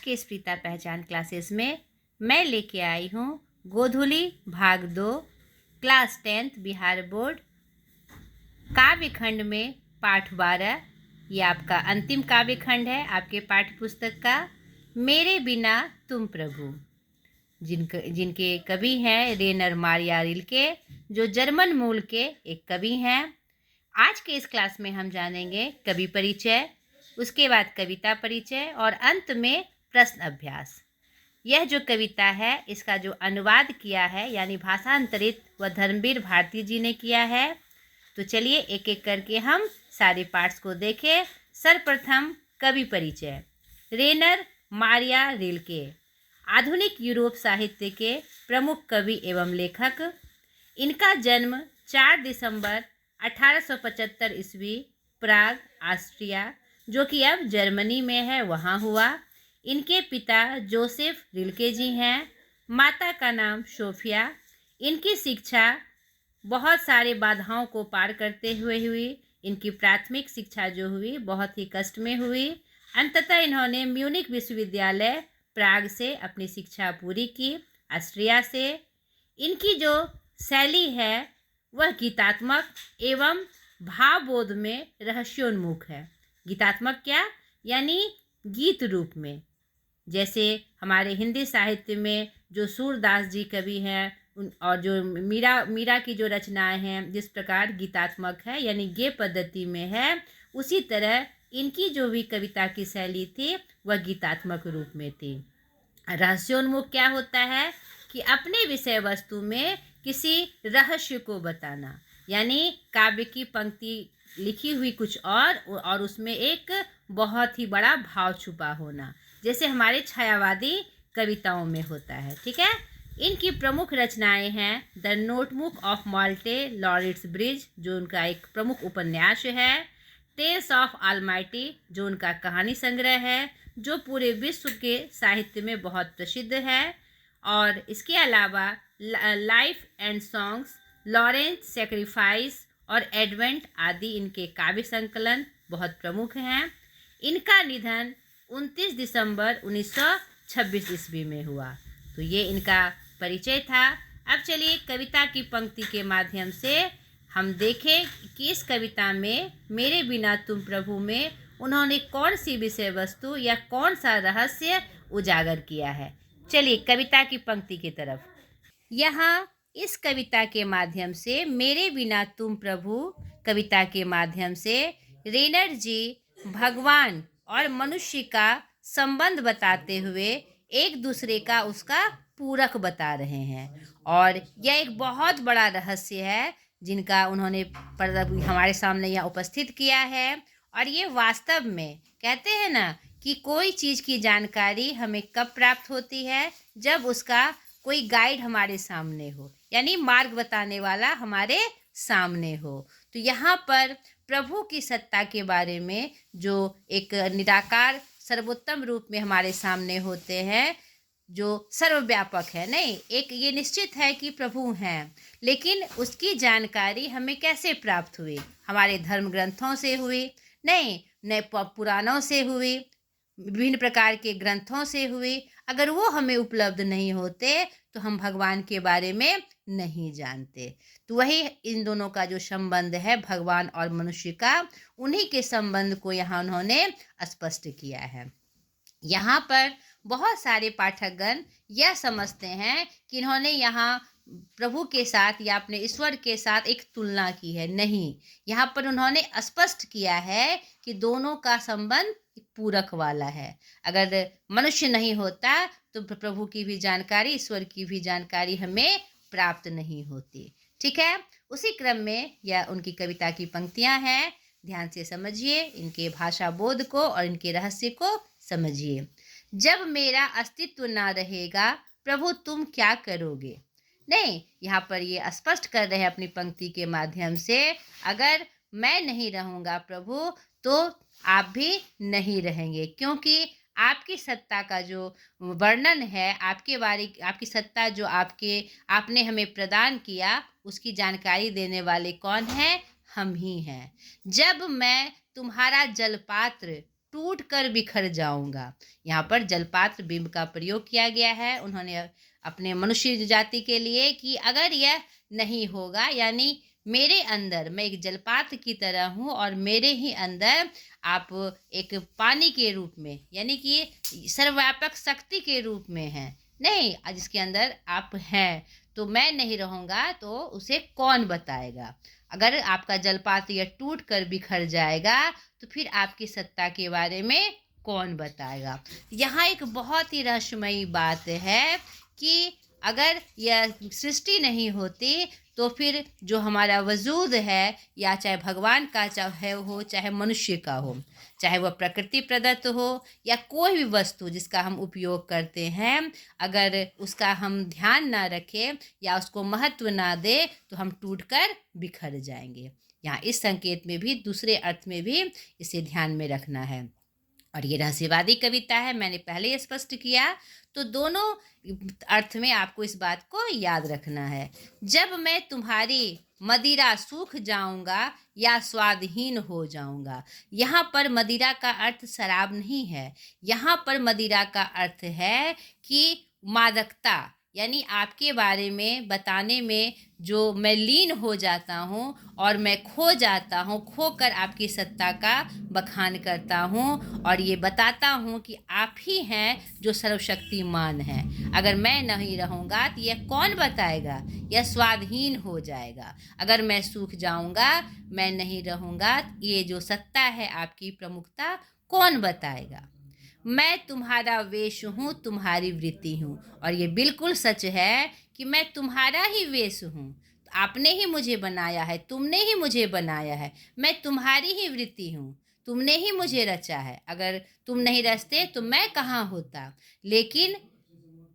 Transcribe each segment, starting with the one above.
के इस पिता पहचान क्लासेस में मैं लेके आई हूँ गोधुली भाग 2 क्लास 10th बिहार बोर्ड काव्य खंड में पाठ 12। ये आपका अंतिम काव्य खंड है आपके पाठ्य पुस्तक का। मेरे बिना तुम प्रभु, जिनके कवि हैं रेनर मारिया रिल्के, जो जर्मन मूल के एक कवि हैं। आज के इस क्लास में हम जानेंगे कवि परिचय, उसके बाद कविता परिचय और अंत में प्रश्न अभ्यास। यह जो कविता है इसका जो अनुवाद किया है यानी भाषांतरित वह धर्मवीर भारती जी ने किया है। तो चलिए एक एक करके हम सारे पार्ट्स को देखें। सर्वप्रथम कवि परिचय। रेनर मारिया रिल्के आधुनिक यूरोप साहित्य के प्रमुख कवि एवं लेखक। इनका जन्म 4 दिसंबर 1875 ईस्वी प्राग ऑस्ट्रिया, जो कि अब जर्मनी में है, वहाँ हुआ। इनके पिता जोसेफ रिल्के जी हैं। माता का नाम सोफिया। इनकी शिक्षा बहुत सारे बाधाओं को पार करते हुए हुई। इनकी प्राथमिक शिक्षा जो हुई बहुत ही कष्ट में हुई। अंततः इन्होंने म्यूनिक विश्वविद्यालय प्राग से अपनी शिक्षा पूरी की, ऑस्ट्रिया से। इनकी जो शैली है वह गीतात्मक एवं भावबोध में रहस्योन्मुख है। गीतात्मक क्या, यानी गीत रूप में। जैसे हमारे हिंदी साहित्य में जो सूरदास जी कवि हैं और जो मीरा की जो रचनाएं हैं जिस प्रकार गीतात्मक है यानी गे पद्धति में है, उसी तरह इनकी जो भी कविता की शैली थी वह गीतात्मक रूप में थी। रहस्योन्मुख क्या होता है कि अपने विषय वस्तु में किसी रहस्य को बताना, यानी काव्य की पंक्ति लिखी हुई कुछ और उसमें एक बहुत ही बड़ा भाव छुपा होना, जैसे हमारे छायावादी कविताओं में होता है। ठीक है। इनकी प्रमुख रचनाएं हैं the notebook of Malte Laurids Brigge, जो उनका एक प्रमुख उपन्यास है। टेल्स ऑफ ऑलमाइटी, जो उनका कहानी संग्रह है, जो पूरे विश्व के साहित्य में बहुत प्रसिद्ध है। और इसके अलावा life and songs, Lawrence sacrifice और एडवेंट आदि इनके काव्य संकलन बहुत प्रमुख हैं। इनका निधन 29 दिसंबर 1926 ईस्वी में हुआ। तो ये इनका परिचय था। अब चलिए कविता की पंक्ति के माध्यम से हम देखें कि इस कविता में मेरे बिना तुम प्रभु में उन्होंने कौन सी विषय वस्तु या कौन सा रहस्य उजागर किया है। चलिए कविता की पंक्ति की तरफ। यहाँ इस कविता के माध्यम से मेरे बिना तुम प्रभु कविता के माध्यम से रेनर जी भगवान और मनुष्य का संबंध बताते हुए एक दूसरे का उसका पूरक बता रहे हैं। और यह एक बहुत बड़ा रहस्य है जिनका उन्होंने हमारे सामने यह उपस्थित किया है। और ये वास्तव में कहते हैं ना कि कोई चीज़ की जानकारी हमें कब प्राप्त होती है, जब उसका कोई गाइड हमारे सामने हो, यानी मार्ग बताने वाला हमारे सामने हो। तो यहाँ पर प्रभु की सत्ता के बारे में जो एक निराकार सर्वोत्तम रूप में हमारे सामने होते हैं, जो सर्वव्यापक है। नहीं, एक ये निश्चित है कि प्रभु हैं, लेकिन उसकी जानकारी हमें कैसे प्राप्त हुई? हमारे धर्म ग्रंथों से हुई? नहीं, नए पुराणों से हुई, विभिन्न प्रकार के ग्रंथों से हुई। अगर वो हमें उपलब्ध नहीं होते तो हम भगवान के बारे में नहीं जानते। तो वही इन दोनों का जो संबंध है भगवान और मनुष्य का, उन्हीं के संबंध को यहाँ उन्होंने स्पष्ट किया है। यहाँ पर बहुत सारे पाठकगण यह समझते हैं कि इन्होंने यहाँ प्रभु के साथ या अपने ईश्वर के साथ एक तुलना की है। नहीं, यहाँ पर उन्होंने स्पष्ट किया है कि दोनों का संबंध पूरक वाला है। अगर मनुष्य नहीं होता तो प्रभु की भी जानकारी, ईश्वर की भी जानकारी हमें प्राप्त नहीं होती। ठीक है। उसी क्रम में यह उनकी कविता की पंक्तियां हैं। ध्यान से समझिए, इनके भाषा बोध को और इनके रहस्य को समझिए। जब मेरा अस्तित्व ना रहेगा प्रभु तुम क्या करोगे? नहीं, यहाँ पर ये स्पष्ट कर रहे हैं अपनी पंक्ति के माध्यम से, अगर मैं नहीं रहूँगा प्रभु तो आप भी नहीं रहेंगे, क्योंकि आपकी सत्ता का जो वर्णन है, आपकी सत्ता जो आपने हमें प्रदान किया, उसकी जानकारी देने वाले कौन हैं? हम ही हैं। जब मैं तुम्हारा जलपात्र टूट कर बिखर जाऊंगा। यहाँ पर जलपात्र बिंब का प्रयोग किया गया है उन्होंने अपने मनुष्य जाति के लिए कि अगर यह नहीं होगा, यानी मेरे अंदर मैं एक जलपात्र की तरह हूँ और मेरे ही अंदर आप एक पानी के रूप में, यानी कि सर्वव्यापक शक्ति के रूप में हैं, नहीं जिसके अंदर आप हैं, तो मैं नहीं रहूँगा तो उसे कौन बताएगा। अगर आपका जलपात्र यह टूट कर बिखर जाएगा तो फिर आपकी सत्ता के बारे में कौन बताएगा। यहाँ एक बहुत ही रहस्यमयी बात है कि अगर यह सृष्टि नहीं होती तो फिर जो हमारा वजूद है, या चाहे भगवान का चाहे हो चाहे मनुष्य का हो, चाहे वह प्रकृति प्रदत्त हो या कोई भी वस्तु जिसका हम उपयोग करते हैं, अगर उसका हम ध्यान ना रखें या उसको महत्व ना दे तो हम टूटकर बिखर जाएंगे। यहाँ इस संकेत में भी दूसरे अर्थ में भी इसे ध्यान में रखना है। और ये रहस्यवादी कविता है, मैंने पहले ही स्पष्ट किया, तो दोनों अर्थ में आपको इस बात को याद रखना है। जब मैं तुम्हारी मदिरा सूख जाऊंगा या स्वादहीन हो जाऊंगा। यहाँ पर मदिरा का अर्थ शराब नहीं है, यहाँ पर मदिरा का अर्थ है कि मादकता, यानी आपके बारे में बताने में जो मैं लीन हो जाता हूँ और मैं खो जाता हूँ, खोकर आपकी सत्ता का बखान करता हूँ और ये बताता हूँ कि आप ही हैं जो सर्वशक्तिमान हैं। अगर मैं नहीं रहूँगा तो यह कौन बताएगा, यह स्वाधीन हो जाएगा। अगर मैं सूख जाऊँगा, मैं नहीं रहूँगा, ये जो सत्ता है आपकी प्रमुखता कौन बताएगा। मैं तुम्हारा वेश हूँ, तुम्हारी वृत्ति हूँ, और ये बिल्कुल सच है कि मैं तुम्हारा ही वेश हूँ। आपने ही मुझे बनाया है, तुमने ही मुझे बनाया है, मैं तुम्हारी ही वृत्ति हूँ, तुमने ही मुझे रचा है। अगर तुम नहीं रचते तो मैं कहाँ होता। लेकिन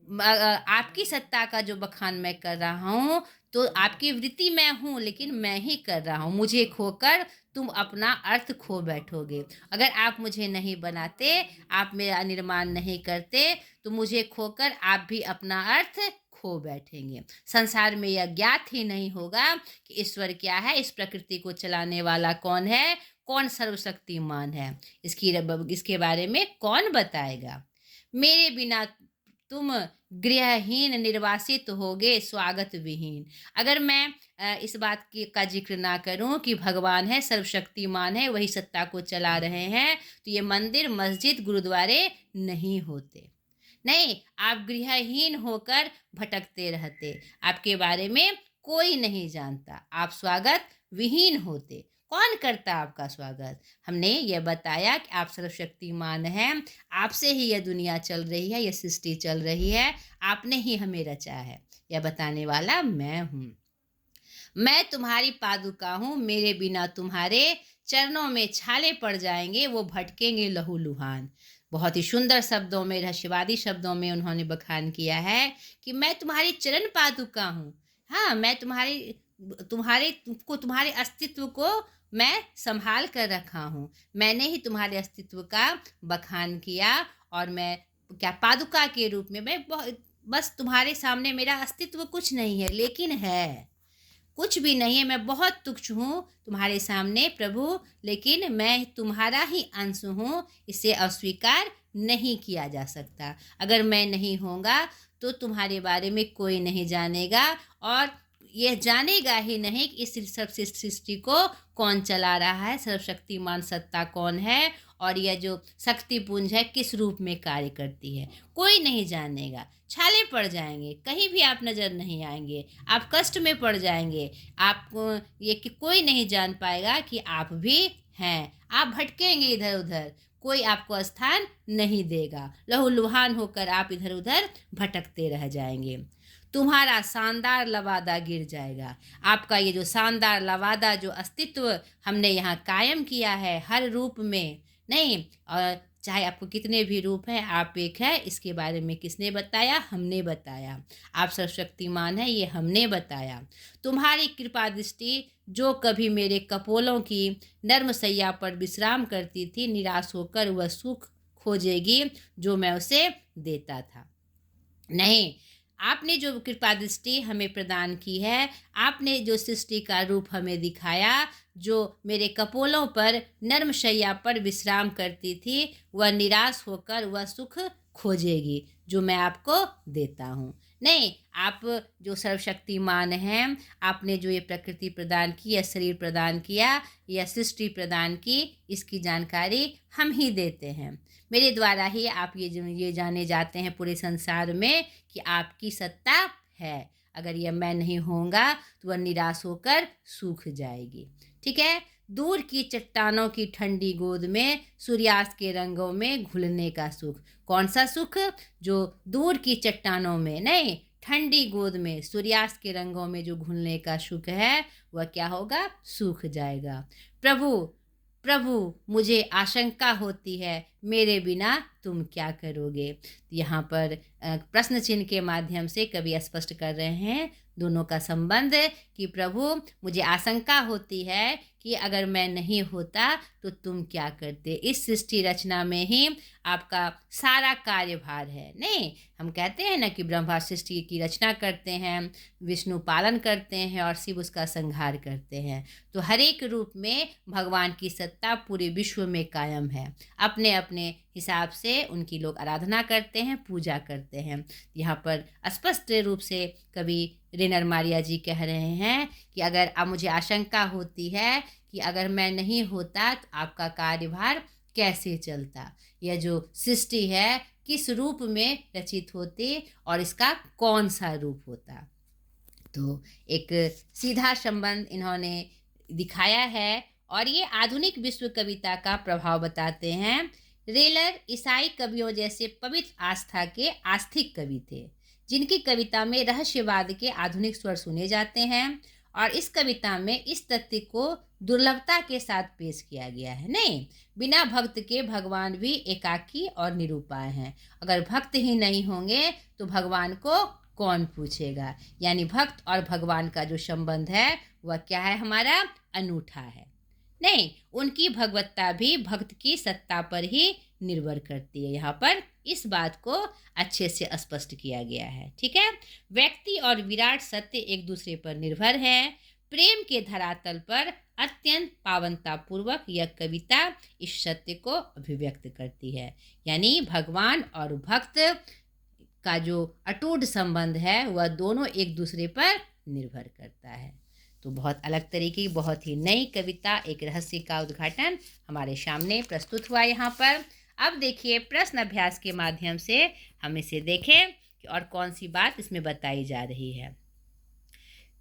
आपकी सत्ता का जो बखान मैं कर रहा हूँ, तो आपकी वृत्ति मैं हूँ लेकिन मैं ही कर रहा हूँ। मुझे खोकर तुम अपना अर्थ खो बैठोगे। अगर आप मुझे नहीं बनाते, आप मेरा निर्माण नहीं करते, तो मुझे खोकर आप भी अपना अर्थ खो बैठेंगे। संसार में यह ज्ञात ही नहीं होगा कि ईश्वर क्या है, इस प्रकृति को चलाने वाला कौन है, कौन सर्वशक्तिमान है। इसके बारे में कौन बताएगा। मेरे बिना तुम गृहहीन निर्वासित होगे, स्वागत विहीन। अगर मैं इस बात की का जिक्र ना करूं कि भगवान है, सर्वशक्तिमान है, वही सत्ता को चला रहे हैं, तो ये मंदिर मस्जिद गुरुद्वारे नहीं होते। नहीं, आप गृहहीन होकर भटकते रहते, आपके बारे में कोई नहीं जानता, आप स्वागत विहीन होते। कौन करता आपका स्वागत। हमने ये बताया कि आप सर्वशक्तिमान हैं, आपसे ही यह दुनिया चल रही है, यह सृष्टि चल रही है, आपने ही हमें रचा है। यह बताने वाला मैं हूँ। मैं तुम्हारी पादुका हूँ, मेरे बिना तुम्हारे चरणों में छाले पड़ जाएंगे, वो भटकेंगे लहूलुहान। बहुत ही सुंदर शब्दों में, रहस्यवादी शब्दों में उन्होंने बखान किया है कि मैं तुम्हारी चरण पादुका हूँ। हाँ, मैं तुम्हारे अस्तित्व को मैं संभाल कर रखा हूँ। मैंने ही तुम्हारे अस्तित्व का बखान किया और मैं क्या पादुका के रूप में मैं बस तुम्हारे सामने मेरा अस्तित्व कुछ नहीं है, लेकिन है, कुछ भी नहीं है। मैं बहुत तुच्छ हूँ तुम्हारे सामने प्रभु, लेकिन मैं तुम्हारा ही अंश हूँ, इसे अस्वीकार नहीं किया जा सकता। अगर मैं नहीं होऊंगा तो तुम्हारे बारे में कोई नहीं जानेगा, और यह जानेगा ही नहीं कि इस सबसे सृष्टि को कौन चला रहा है, सर्वशक्तिमान सत्ता कौन है, और यह जो शक्ति पुंज है किस रूप में कार्य करती है, कोई नहीं जानेगा। छाले पड़ जाएंगे, कहीं भी आप नज़र नहीं आएंगे, आप कष्ट में पड़ जाएंगे। आपको ये कि कोई नहीं जान पाएगा कि आप भी हैं। आप भटकेंगे इधर उधर, कोई आपको स्थान नहीं देगा, लहूलुहान होकर आप इधर उधर भटकते रह जाएंगे। तुम्हारा शानदार लवादा गिर जाएगा। आपका ये जो शानदार लवादा, जो अस्तित्व हमने यहाँ कायम किया है हर रूप में, नहीं, और चाहे आपको कितने भी रूप हैं, आप एक है, इसके बारे में किसने बताया, हमने बताया। आप सर्वशक्तिमान हैं, ये हमने बताया। तुम्हारी कृपा दृष्टि जो कभी मेरे कपोलों की नर्म सैया पर विश्राम करती थी, निराश होकर वह सुख खोजेगी जो मैं उसे देता था। नहीं, आपने जो कृपा दृष्टि हमें प्रदान की है, आपने जो सृष्टि का रूप हमें दिखाया, जो मेरे कपोलों पर नर्म शैया पर विश्राम करती थी, वह निराश होकर वह सुख खोजेगी जो मैं आपको देता हूँ। नहीं, आप जो सर्वशक्तिमान हैं, आपने जो ये प्रकृति प्रदान की, या शरीर प्रदान किया, या सृष्टि प्रदान की, इसकी जानकारी हम ही देते हैं। मेरे द्वारा ही आप ये जाने जाते हैं पूरे संसार में कि आपकी सत्ता है। अगर यह मैं नहीं होऊंगा तो वह निराश होकर सूख जाएगी। ठीक है। दूर की चट्टानों की ठंडी गोद में सूर्यास्त के रंगों में घुलने का सुख। कौन सा सुख? जो दूर की चट्टानों में नहीं, ठंडी गोद में सूर्यास्त के रंगों में जो घुलने का सुख है, वह क्या होगा? सूख जाएगा। प्रभु प्रभु, मुझे आशंका होती है, मेरे बिना तुम क्या करोगे? यहाँ पर प्रश्न चिन्ह के माध्यम से कवि स्पष्ट कर रहे हैं दोनों का संबंध कि प्रभु, मुझे आशंका होती है कि अगर मैं नहीं होता तो तुम क्या करते। इस सृष्टि रचना में ही आपका सारा कार्यभार है। नहीं, हम कहते हैं ना कि ब्रह्मा सृष्टि की रचना करते हैं, विष्णु पालन करते हैं और शिव उसका संहार करते हैं। तो हर एक रूप में भगवान की सत्ता पूरे विश्व में कायम है। अपने अपने हिसाब से उनकी लोग आराधना करते हैं, पूजा करते हैं। यहाँ पर स्पष्ट रूप से कवि रेनर मारिया जी कह रहे हैं कि अगर अब मुझे आशंका होती है कि अगर मैं नहीं होता तो आपका कार्यभार कैसे चलता, यह जो सृष्टि है किस रूप में रचित होती और इसका कौन सा रूप होता। तो एक सीधा संबंध इन्होंने दिखाया है और ये आधुनिक विश्व कविता का प्रभाव बताते हैं। रेलर ईसाई कवियों जैसे पवित्र आस्था के आस्तिक कवि थे, जिनकी कविता में रहस्यवाद के आधुनिक स्वर सुने जाते हैं और इस कविता में इस तथ्य को दुर्लभता के साथ पेश किया गया है। नहीं, बिना भक्त के भगवान भी एकाकी और निरुपाय हैं। अगर भक्त ही नहीं होंगे तो भगवान को कौन पूछेगा। यानी भक्त और भगवान का जो संबंध है वह क्या है? हमारा अनूठा है। नहीं, उनकी भगवत्ता भी भक्त की सत्ता पर ही निर्भर करती है। यहाँ पर इस बात को अच्छे से स्पष्ट किया गया है। ठीक है। व्यक्ति और विराट सत्य एक दूसरे पर निर्भर है। प्रेम के धरातल पर अत्यंत पावनता पूर्वक यह कविता इस सत्य को अभिव्यक्त करती है। यानी भगवान और भक्त का जो अटूट संबंध है वह दोनों एक दूसरे पर निर्भर करता है। तो बहुत अलग तरीके की, बहुत ही नई कविता, एक रहस्य का उद्घाटन हमारे सामने प्रस्तुत हुआ यहाँ पर। अब देखिए प्रश्न अभ्यास के माध्यम से हम इसे देखें कि और कौन सी बात इसमें बताई जा रही है।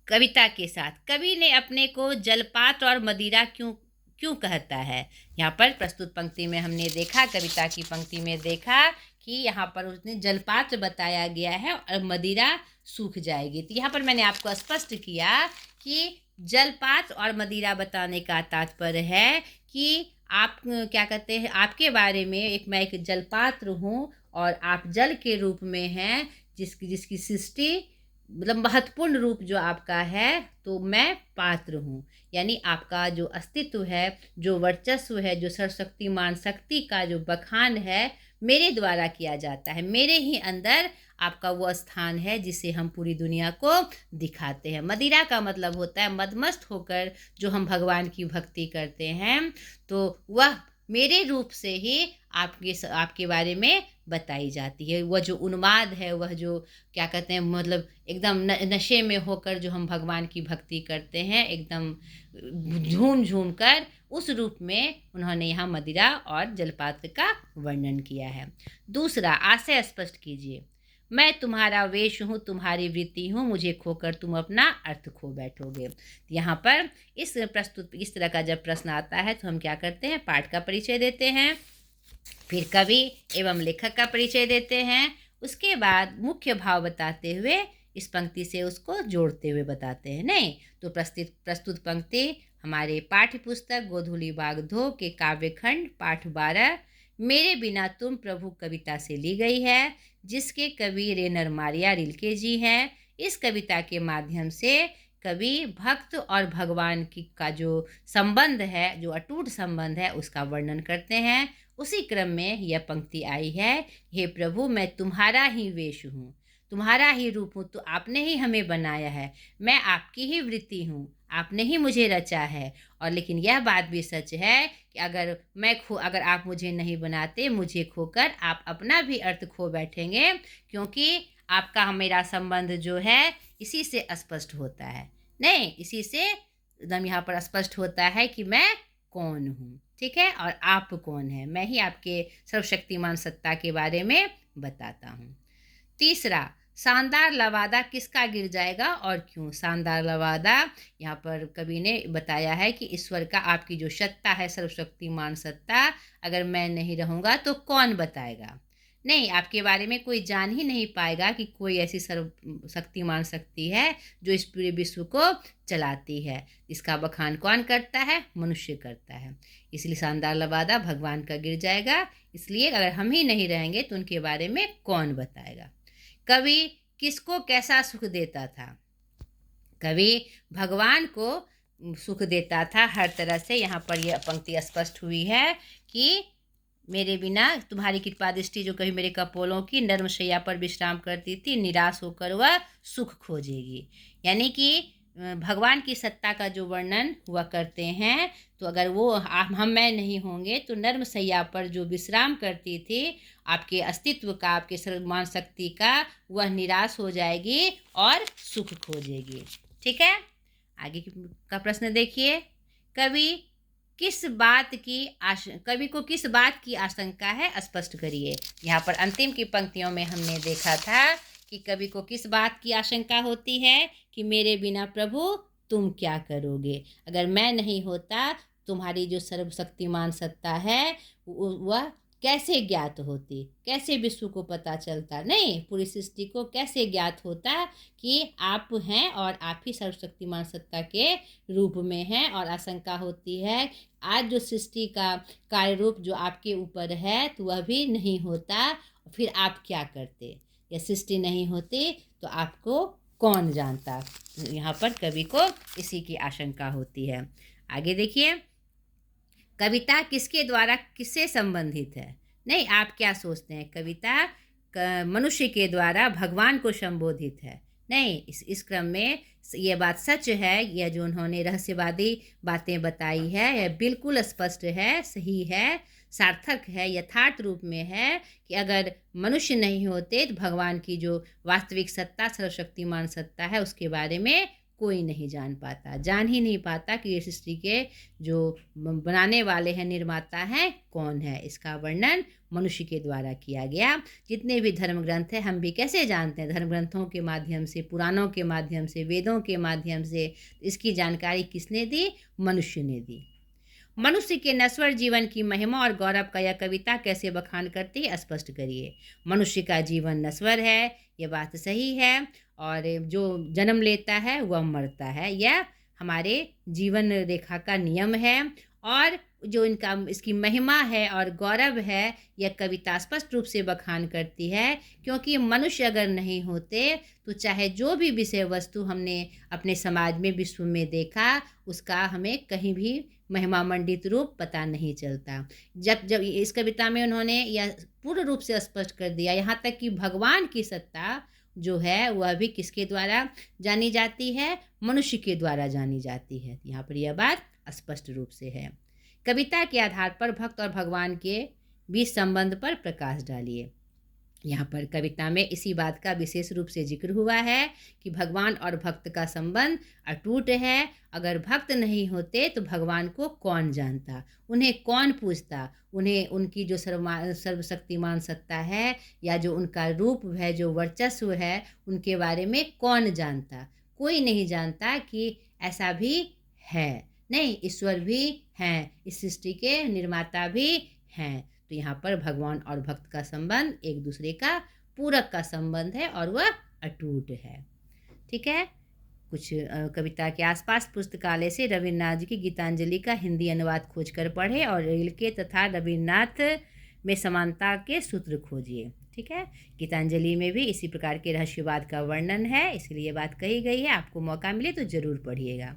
कविता के साथ कवि ने अपने को जलपात और मदिरा क्यों कहता है। यहाँ पर प्रस्तुत पंक्ति में हमने देखा, कविता की पंक्ति में देखा कि यहाँ पर उसने जलपात्र बताया गया है और मदिरा सूख जाएगी। तो यहाँ पर मैंने आपको स्पष्ट किया कि जलपात्र और मदिरा बताने का तात्पर्य है कि आप क्या कहते हैं, आपके बारे में मैं एक जलपात्र हूँ और आप जल के रूप में हैं, जिसकी सृष्टि मतलब महत्वपूर्ण रूप जो आपका है, तो मैं पात्र हूँ। यानी आपका जो अस्तित्व है, जो वर्चस्व है, जो सर्वशक्तिमान शक्ति का जो बखान है, मेरे द्वारा किया जाता है। मेरे ही अंदर आपका वो स्थान है जिसे हम पूरी दुनिया को दिखाते हैं। मदिरा का मतलब होता है मदमस्त होकर जो हम भगवान की भक्ति करते हैं, तो वह मेरे रूप से ही आपके बारे में बताई जाती है। वह जो उन्माद है, वह जो क्या कहते हैं, मतलब एकदम नशे में होकर जो हम भगवान की भक्ति करते हैं, एकदम झूम झूम कर, उस रूप में उन्होंने यहाँ मदिरा और जलपात्र का वर्णन किया है। दूसरा, आशय स्पष्ट कीजिए। मैं तुम्हारा वेश हूँ, तुम्हारी वृत्ति हूँ, मुझे खोकर तुम अपना अर्थ खो बैठोगे। यहाँ पर इस तरह का जब प्रश्न आता है तो हम क्या करते हैं, पाठ का परिचय देते हैं, फिर कवि एवं लेखक का परिचय देते हैं, उसके बाद मुख्य भाव बताते हुए इस पंक्ति से उसको जोड़ते हुए बताते हैं। नहीं तो प्रस्तुत पंक्ति हमारे पाठ्य पुस्तक गोधूली बाग धो के काव्यखंड पाठ 12 मेरे बिना तुम प्रभु कविता से ली गई है, जिसके कवि रेनर मारिया रिल्के जी हैं। इस कविता के माध्यम से कवि भक्त और भगवान का जो संबंध है, जो अटूट संबंध है, उसका वर्णन करते हैं। उसी क्रम में यह पंक्ति आई है, हे प्रभु मैं तुम्हारा ही वेश हूँ, तुम्हारा ही रूप हूँ, तो आपने ही हमें बनाया है, मैं आपकी ही वृत्ति हूँ, आपने ही मुझे रचा है। और लेकिन यह बात भी सच है कि अगर आप मुझे नहीं बनाते, मुझे खोकर आप अपना भी अर्थ खो बैठेंगे, क्योंकि आपका मेरा संबंध जो है इसी से स्पष्ट होता है। नहीं, इसी से एकदम यहाँ पर स्पष्ट होता है कि मैं कौन हूँ, ठीक है, और आप कौन है। मैं ही आपके सर्वशक्तिमान सत्ता के बारे में बताता हूँ। तीसरा, शानदार लवादा किसका गिर जाएगा और क्यों? शानदार लवादा यहाँ पर कवि ने बताया है कि ईश्वर का, आपकी जो सत्ता है, सर्वशक्तिमान सत्ता, अगर मैं नहीं रहूँगा तो कौन बताएगा? नहीं, आपके बारे में कोई जान ही नहीं पाएगा कि कोई ऐसी सर्वशक्तिमान शक्ति है जो इस पूरे विश्व को चलाती है। इसका बखान कौन करता है? मनुष्य करता है। इसलिए शानदार लवादा भगवान का गिर जाएगा। इसलिए अगर हम ही नहीं रहेंगे तो उनके बारे में कौन बताएगा? कवि किसको कैसा सुख देता था? कवि भगवान को सुख देता था हर तरह से। यहाँ पर यह पंक्ति स्पष्ट हुई है कि मेरे बिना तुम्हारी कृपा दृष्टि जो कभी मेरे कपोलों की नर्म शैया पर विश्राम करती थी, निराश होकर वह सुख खोजेगी। यानी कि भगवान की सत्ता का जो वर्णन हुआ करते हैं, तो अगर वो हम मैं नहीं होंगे तो नर्म शैया पर जो विश्राम करती थी, आपके अस्तित्व का, आपके सर्वमान शक्ति का, वह निराश हो जाएगी और सुख खोजेगी। ठीक है, आगे का प्रश्न देखिए। कवि को किस बात की आशंका है, स्पष्ट करिए। यहाँ पर अंतिम की पंक्तियों में हमने देखा था कि कवि को किस बात की आशंका होती है कि मेरे बिना प्रभु तुम क्या करोगे? अगर मैं नहीं होता, तुम्हारी जो सर्वशक्तिमान सत्ता है वह कैसे ज्ञात होती, कैसे विश्व को पता चलता? नहीं, पूरी सृष्टि को कैसे ज्ञात होता कि आप हैं और आप ही सर्वशक्तिमान सत्ता के रूप में हैं। और आशंका होती है आज जो सृष्टि का कार्य रूप जो आपके ऊपर है, तो वह भी नहीं होता, फिर आप क्या करते? या सृष्टि नहीं होती तो आपको कौन जानता? यहाँ पर कवि को इसी की आशंका होती है। आगे देखिए, कविता किसके द्वारा किससे संबंधित है? नहीं, आप क्या सोचते हैं? कविता मनुष्य के द्वारा भगवान को संबोधित है। नहीं, इस क्रम में ये बात सच है। यह जो उन्होंने रहस्यवादी बातें बताई है, यह बिल्कुल स्पष्ट है, सही है, सार्थक है, यथार्थ रूप में है कि अगर मनुष्य नहीं होते तो भगवान की जो वास्तविक सत्ता, सर्वशक्तिमान सत्ता है, उसके बारे में कोई नहीं जान पाता, जान ही नहीं पाता कि ये सृष्टि के जो बनाने वाले हैं, निर्माता हैं, कौन है। इसका वर्णन मनुष्य के द्वारा किया गया। जितने भी धर्म ग्रंथ हैं, हम भी कैसे जानते हैं? धर्म ग्रंथों के माध्यम से, पुराणों के माध्यम से, वेदों के माध्यम से। इसकी जानकारी किसने दी? मनुष्य ने दी। मनुष्य के नश्वर जीवन की महिमा और गौरव का यह कविता कैसे बखान करती है, स्पष्ट करिए। मनुष्य का जीवन नश्वर है, यह बात सही है, और जो जन्म लेता है वह मरता है, यह हमारे जीवन रेखा का नियम है। और जो इसकी महिमा है और गौरव है, यह कविता स्पष्ट रूप से बखान करती है, क्योंकि मनुष्य अगर नहीं होते तो चाहे जो भी विषय वस्तु हमने अपने समाज में, विश्व में देखा, उसका हमें कहीं भी महिमा मंडित रूप पता नहीं चलता। जब इस कविता में उन्होंने यह पूर्ण रूप से स्पष्ट कर दिया, यहाँ तक कि भगवान की सत्ता जो है वह भी किसके द्वारा जानी जाती है? मनुष्य के द्वारा जानी जाती है। यहाँ पर यह बात स्पष्ट रूप से है। कविता के आधार पर भक्त और भगवान के बीच संबंध पर प्रकाश डालिए। यहाँ पर कविता में इसी बात का विशेष रूप से जिक्र हुआ है कि भगवान और भक्त का संबंध अटूट है। अगर भक्त नहीं होते तो भगवान को कौन जानता, उन्हें कौन पूछता, उन्हें उनकी जो सर्वशक्तिमान सत्ता है या जो उनका रूप है, जो वर्चस्व है, उनके बारे में कौन जानता? कोई नहीं जानता कि ऐसा भी है। नहीं, ईश्वर भी हैं, इस सृष्टि के निर्माता भी हैं। तो यहाँ पर भगवान और भक्त का संबंध एक दूसरे का पूरक का संबंध है और वह अटूट है। ठीक है, कुछ कविता के आसपास पुस्तकालय से रविन्द्रनाथ जी की गीतांजलि का हिंदी अनुवाद खोजकर पढ़े और रिल्के तथा रविन्द्रनाथ में समानता के सूत्र खोजिए। ठीक है, गीतांजलि में भी इसी प्रकार के रहस्यवाद का वर्णन है, इसलिए बात कही गई है। आपको मौका मिले तो ज़रूर पढ़िएगा।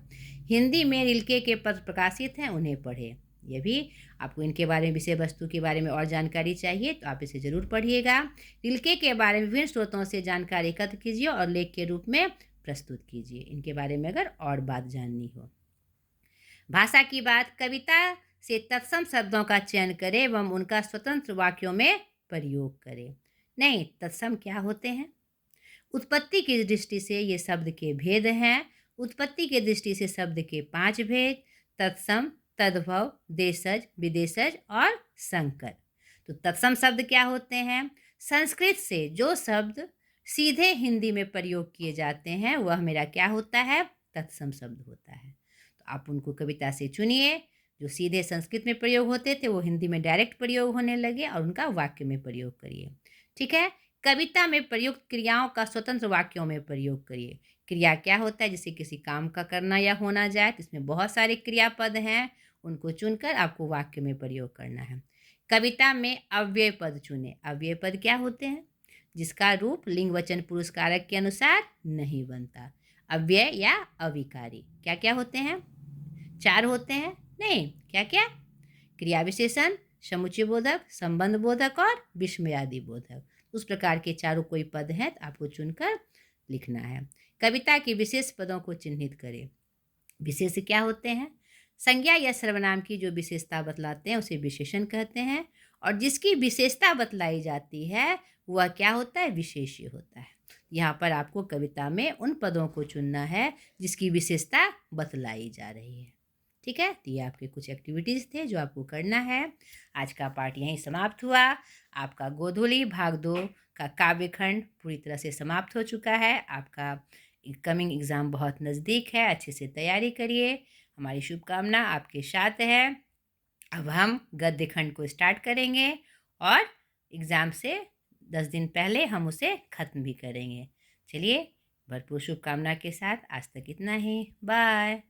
हिंदी में रिल्के के पत्र प्रकाशित हैं, उन्हें पढ़ें। ये भी आपको इनके बारे में, विषय वस्तु के बारे में और जानकारी चाहिए तो आप इसे ज़रूर पढ़िएगा। रिल्के के बारे में विभिन्न स्रोतों से जानकारी एकत्र कीजिए और लेख के रूप में प्रस्तुत कीजिए, इनके बारे में अगर और बात जाननी हो। भाषा की बात, कविता से तत्सम शब्दों का चयन करें एवं उनका स्वतंत्र वाक्यों में प्रयोग करें। नहीं, तत्सम क्या होते हैं? उत्पत्ति की दृष्टि से ये शब्द के भेद हैं। उत्पत्ति के दृष्टि से शब्द के 5 भेद: तत्सम, तद्भव, देशज, विदेशज और संकर। तो तत्सम शब्द क्या होते हैं? संस्कृत से जो शब्द सीधे हिंदी में प्रयोग किए जाते हैं वह मेरा क्या होता है? तत्सम शब्द होता है। तो आप उनको कविता से चुनिए, जो सीधे संस्कृत में प्रयोग होते थे वो हिंदी में डायरेक्ट प्रयोग होने लगे, और उनका वाक्य में प्रयोग करिए। ठीक है। कविता में प्रयुक्त क्रियाओं का स्वतंत्र वाक्यों में प्रयोग करिए। क्रिया क्या होता है? जैसे किसी काम का करना या होना जाए, तो इसमें बहुत सारे क्रियापद हैं, उनको चुनकर आपको वाक्य में प्रयोग करना है। कविता में अव्यय पद चुने। अव्यय पद क्या होते हैं? जिसका रूप लिंग वचन पुरुष कारक के अनुसार नहीं बनता। अव्यय या अविकारी क्या क्या होते हैं? 4 होते हैं। नहीं, क्या क्या? क्रिया विशेषण, समुच्चय बोधक, संबंध बोधक और विस्मयादि बोधक। उस प्रकार के चारों कोई पद हैं तो आपको चुनकर लिखना है। कविता के विशेष पदों को चिन्हित करें। विशेष क्या होते हैं? संज्ञा या सर्वनाम की जो विशेषता बतलाते हैं उसे विशेषण कहते हैं, और जिसकी विशेषता बतलाई जाती है वह क्या होता है? विशेष्य होता है। यहाँ पर आपको कविता में उन पदों को चुनना है जिसकी विशेषता बतलाई जा रही है। ठीक है। तो ये आपके कुछ एक्टिविटीज़ थे जो आपको करना है। आज का पाठ यहीं समाप्त हुआ। आपका गोधूली भाग 2 का काव्य खंड पूरी तरह से समाप्त हो चुका है। आपका कमिंग एग्ज़ाम बहुत नज़दीक है, अच्छे से तैयारी करिए। हमारी शुभकामना आपके साथ है। अब हम गद्य खंड को स्टार्ट करेंगे और एग्ज़ाम से 10 दिन पहले हम उसे ख़त्म भी करेंगे। चलिए, भरपूर शुभकामना के साथ आज तक इतना ही। बाय।